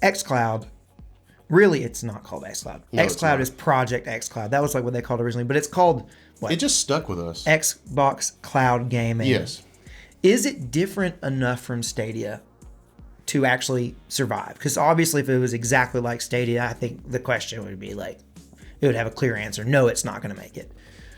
xCloud, really it's not called xCloud. No, xCloud is Project xCloud. That was like what they called it originally, but it's called what? It just stuck with us. Xbox Cloud Gaming. Yes. Is it different enough from Stadia to actually survive? Because obviously if it was exactly like Stadia, I think the question would be like, it would have a clear answer. No, it's not going to make it.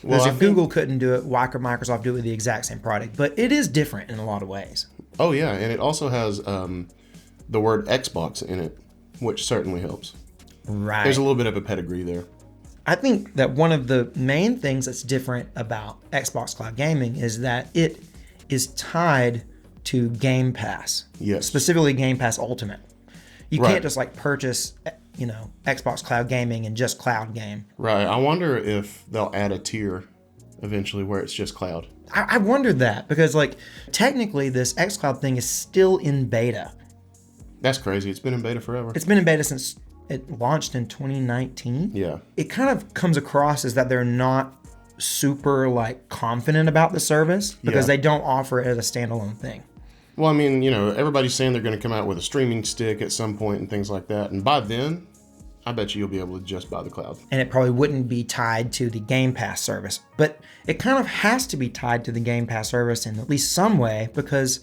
Because if Google couldn't do it, why could Microsoft do it with the exact same product? But it is different in a lot of ways. Oh, yeah. And it also has the word Xbox in it, which certainly helps. Right. There's a little bit of a pedigree there. I think that one of the main things that's different about Xbox Cloud Gaming is that it is tied to Game Pass. Yes. Specifically Game Pass Ultimate. You Right. can't just like purchase, Xbox Cloud Gaming and just cloud game. Right. I wonder if they'll add a tier eventually where it's just cloud. I wondered that because like technically this xCloud thing is still in beta. That's crazy. It's been in beta forever. It's been in beta since it launched in 2019. Yeah. It kind of comes across as that they're not super like confident about the service because they don't offer it as a standalone thing. Well, I mean, everybody's saying they're going to come out with a streaming stick at some point and things like that. And by then, I bet you'll be able to just buy the cloud. And it probably wouldn't be tied to the Game Pass service. But it kind of has to be tied to the Game Pass service in at least some way because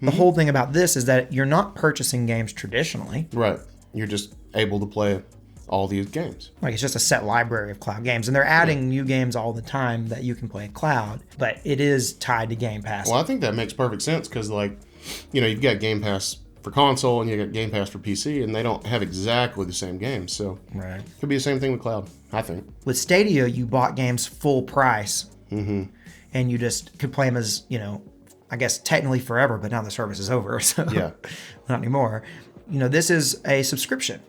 the whole thing about this is that you're not purchasing games traditionally. Right. You're just able to play all these games. Like it's just a set library of cloud games. And they're adding new games all the time that you can play cloud. But it is tied to Game Pass. Well, I think that makes perfect sense because, you've got Game Pass for console and you got Game Pass for PC, and they don't have exactly the same games. So right. It could be the same thing with cloud, I think. With Stadia, you bought games full price. Mm-hmm. And you just could play them as, I guess technically forever, but now the service is over. So yeah. Not anymore. This is a subscription,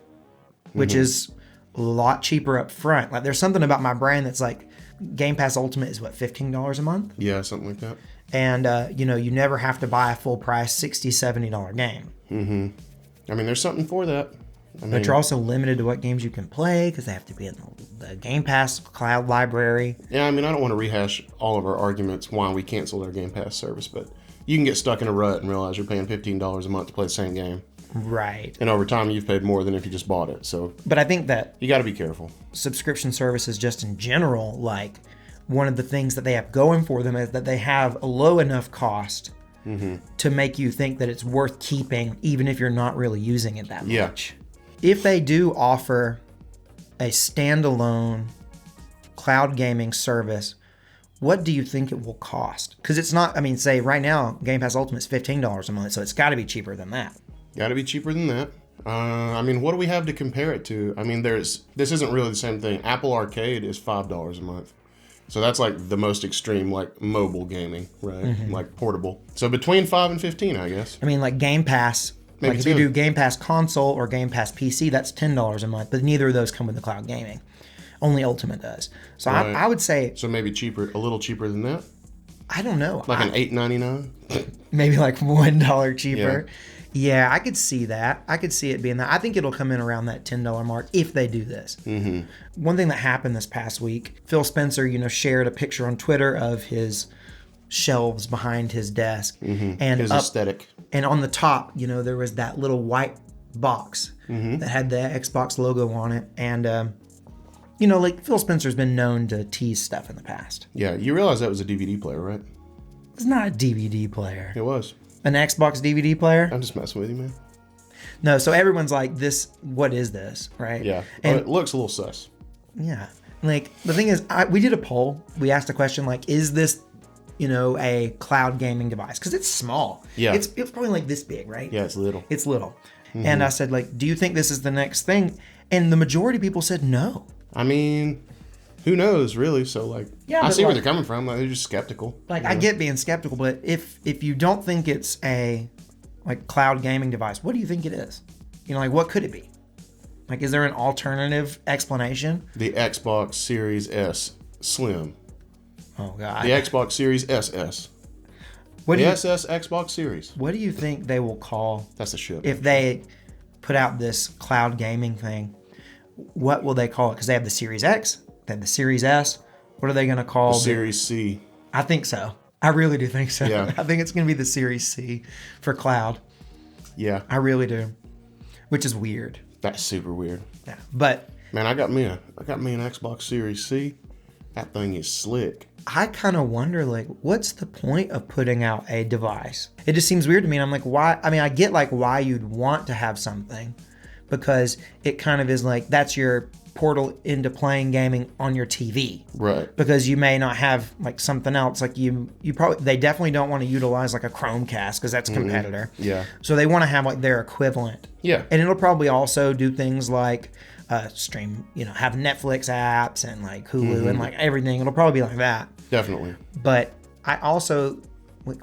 which is a lot cheaper up front. Like there's something about my brain that's like Game Pass Ultimate is what, $15 a month? Yeah, something like that. And, you never have to buy a full price $60, $70 game. Mm-hmm. I mean, there's something for that. But you're also limited to what games you can play because they have to be in the Game Pass cloud library. Yeah, I mean, I don't want to rehash all of our arguments why we canceled our Game Pass service, but you can get stuck in a rut and realize you're paying $15 a month to play the same game. Right. And over time, you've paid more than if you just bought it. So, but I think that you got to be careful. Subscription services just in general, like one of the things that they have going for them is that they have a low enough cost to make you think that it's worth keeping even if you're not really using it that much. If they do offer a standalone cloud gaming service, what do you think it will cost? Because it's not, say right now, Game Pass Ultimate is $15 a month, so it's got to be cheaper than that. Got to be cheaper than that. What do we have to compare it to? This isn't really the same thing. Apple Arcade is $5 a month. So that's like the most extreme, like mobile gaming, right? Mm-hmm. Like portable. So between 5 and 15, I guess. Like Game Pass, maybe like if 10. you do Game Pass console or Game Pass PC, that's $10 a month, but neither of those come with the cloud gaming. Only Ultimate does. So right. I would say... So maybe cheaper, a little cheaper than that? I don't know. Like an $8.99? Maybe like $1 cheaper. Yeah, I could see that. I could see it being that. I think it'll come in around that $10 mark if they do this. Mm-hmm. One thing that happened this past week, Phil Spencer, shared a picture on Twitter of his shelves behind his desk. Mm-hmm. And his aesthetic. And on the top, there was that little white box that had the Xbox logo on it. And, like Phil Spencer's been known to tease stuff in the past. Yeah, you realize that was a DVD player, right? It's not a DVD player. It was. An Xbox DVD player? I'm just messing with you, man. No, so everyone's like, what is this, right? Yeah, and it looks a little sus. Yeah. Like, the thing is, we did a poll. We asked a question like, is this, a cloud gaming device? Because it's small. Yeah. It's probably like this big, right? Yeah, it's little. It's little. Mm-hmm. And I said, like, do you think this is the next thing? And the majority of people said no. Who knows, really? So, I see where they're coming from. They're just skeptical. I get being skeptical, but if you don't think it's a cloud gaming device, what do you think it is? What could it be? Is there an alternative explanation? The Xbox Series S Slim. Oh God. The Xbox Series SS. SS Xbox Series. What do you think they will call? That's a ship. If they put out this cloud gaming thing, what will they call it? Because they have the Series X. They have the Series S. What are they going to call the Series C? I think so. I really do think so. Yeah. I think it's going to be the Series C for cloud. Yeah. I really do. which is weird. That's super weird. Yeah, but Man, I got me an Xbox Series C. That thing is slick. I kind of wonder, like, what's the point of putting out a device? It just seems weird to me. And I'm like, why? I mean, I get like why you'd want to have something, because it kind of is like that's your portal into playing gaming on your TV. Right. Because you may not have like something else. Like they definitely don't want to utilize like a Chromecast because that's a competitor. Yeah. So they want to have like their equivalent. Yeah. And it'll probably also do things like stream, have Netflix apps and like Hulu and like everything. It'll probably be like that. Definitely. But I also,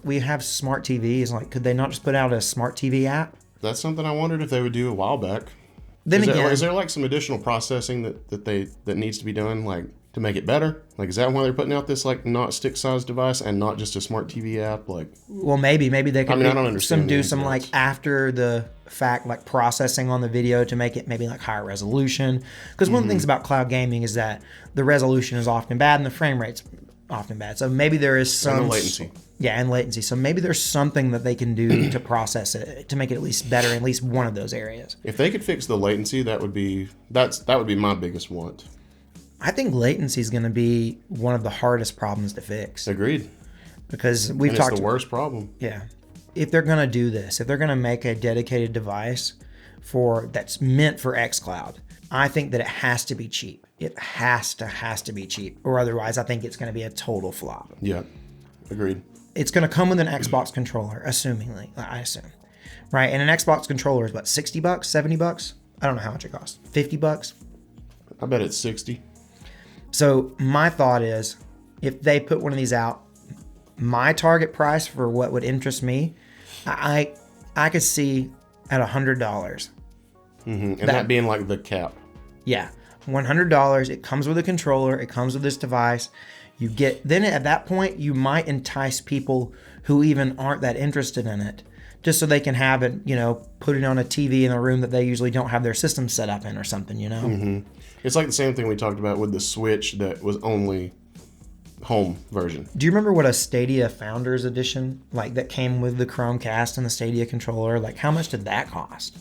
we have smart TVs. Like, could they not just put out a smart TV app? That's something I wondered if they would do a while back. Is there like some additional processing that needs to be done, like to make it better? Like, is that why they're putting out this like not stick-sized device and not just a smart TV app? Like, well, maybe they could. I don't understand. Do some like after the fact like processing on the video to make it maybe like higher resolution. Because one of the things about cloud gaming is that the resolution is often bad and the frame rate's often bad. So maybe there is some and the latency. Yeah, and latency. So maybe there's something that they can do to process it to make it at least better in at least one of those areas. If they could fix the latency, that would be my biggest want. I think latency is going to be one of the hardest problems to fix. Agreed. Because it's the worst problem. Yeah. If they're going to do this, if they're going to make a dedicated device that's meant for xCloud, I think that it has to be cheap. It has to be cheap, or otherwise I think it's going to be a total flop. Yeah. Agreed. It's going to come with an Xbox controller, assumingly. I assume. Right? And an Xbox controller is what, $60, $70? I don't know how much it costs. $50? I bet it's 60. So my thought is, if they put one of these out, my target price for what would interest me, I could see at $100. Mm-hmm. And that being like the cap. Yeah. $100. It comes with a controller. It comes with this device. Then at that point, you might entice people who even aren't that interested in it, just so they can have it, put it on a TV in a room that they usually don't have their system set up in or something, Mm-hmm. It's like the same thing we talked about with the Switch that was only home version. Do you remember what a Stadia Founders Edition, like that came with the Chromecast and the Stadia controller, like how much did that cost?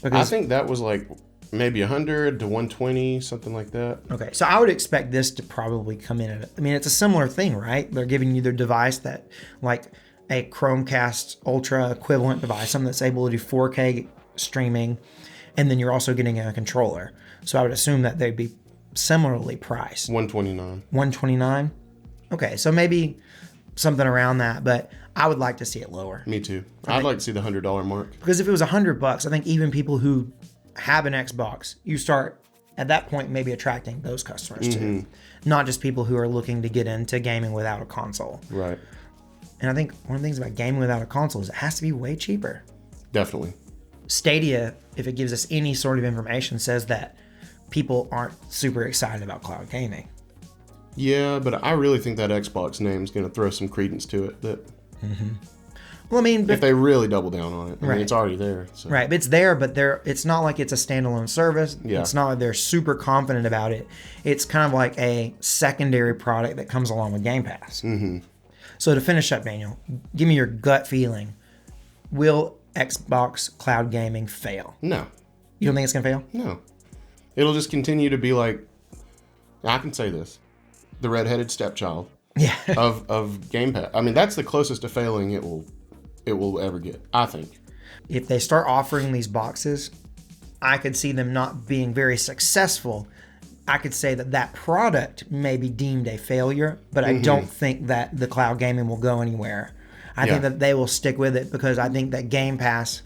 I think that was like maybe 100 to 120, something like that. Okay, so I would expect this to probably come in at, it's a similar thing, right? They're giving you their device that, like a Chromecast Ultra equivalent device, something that's able to do 4K streaming, and then you're also getting a controller. So I would assume that they'd be similarly priced. 129. 129? Okay, so maybe something around that, but I would like to see it lower. Me too. I'd like to see the $100 mark. Because if it was $100, I think even people who have an Xbox, you start at that point maybe attracting those customers too, not just people who are looking to get into gaming without a console. Right. And I think one of the things about gaming without a console is it has to be way cheaper. Definitely. Stadia, if it gives us any sort of information, says that people aren't super excited about cloud gaming. Yeah, but I really think that Xbox name is going to throw some credence to it. Well, if they really double down on it, I right. mean, it's already there. So. Right, but it's there, but it's not like it's a standalone service. Yeah. It's not like they're super confident about it. It's kind of like a secondary product that comes along with Game Pass. Mm-hmm. So to finish up, Daniel, give me your gut feeling. Will Xbox cloud gaming fail? No. You don't think it's going to fail? No. It'll just continue to be like, I can say this, the redheaded stepchild of Game Pass. I mean, that's the closest to failing it will ever get, I think. If they start offering these boxes, I could see them not being very successful. I could say that product may be deemed a failure, but I don't think that the cloud gaming will go anywhere. I think that they will stick with it, because I think that Game Pass,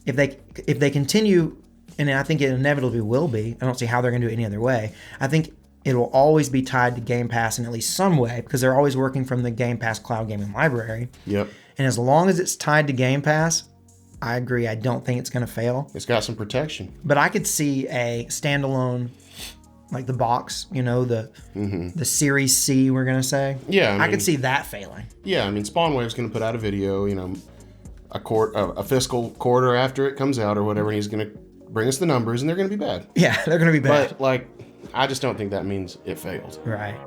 if they continue, and I think it inevitably will be, I don't see how they're going to do it any other way. I think it will always be tied to Game Pass in at least some way, because they're always working from the Game Pass cloud gaming library. Yep. And as long as it's tied to Game Pass, I agree. I don't think it's going to fail. It's got some protection. But I could see a standalone, like the box, the Series C, we're going to say. Yeah. I could see that failing. Yeah, I mean, Spawnwave's going to put out a video, a fiscal quarter after it comes out or whatever, and he's going to bring us the numbers, and they're going to be bad. Yeah, they're going to be bad. But, I just don't think that means it failed. Right.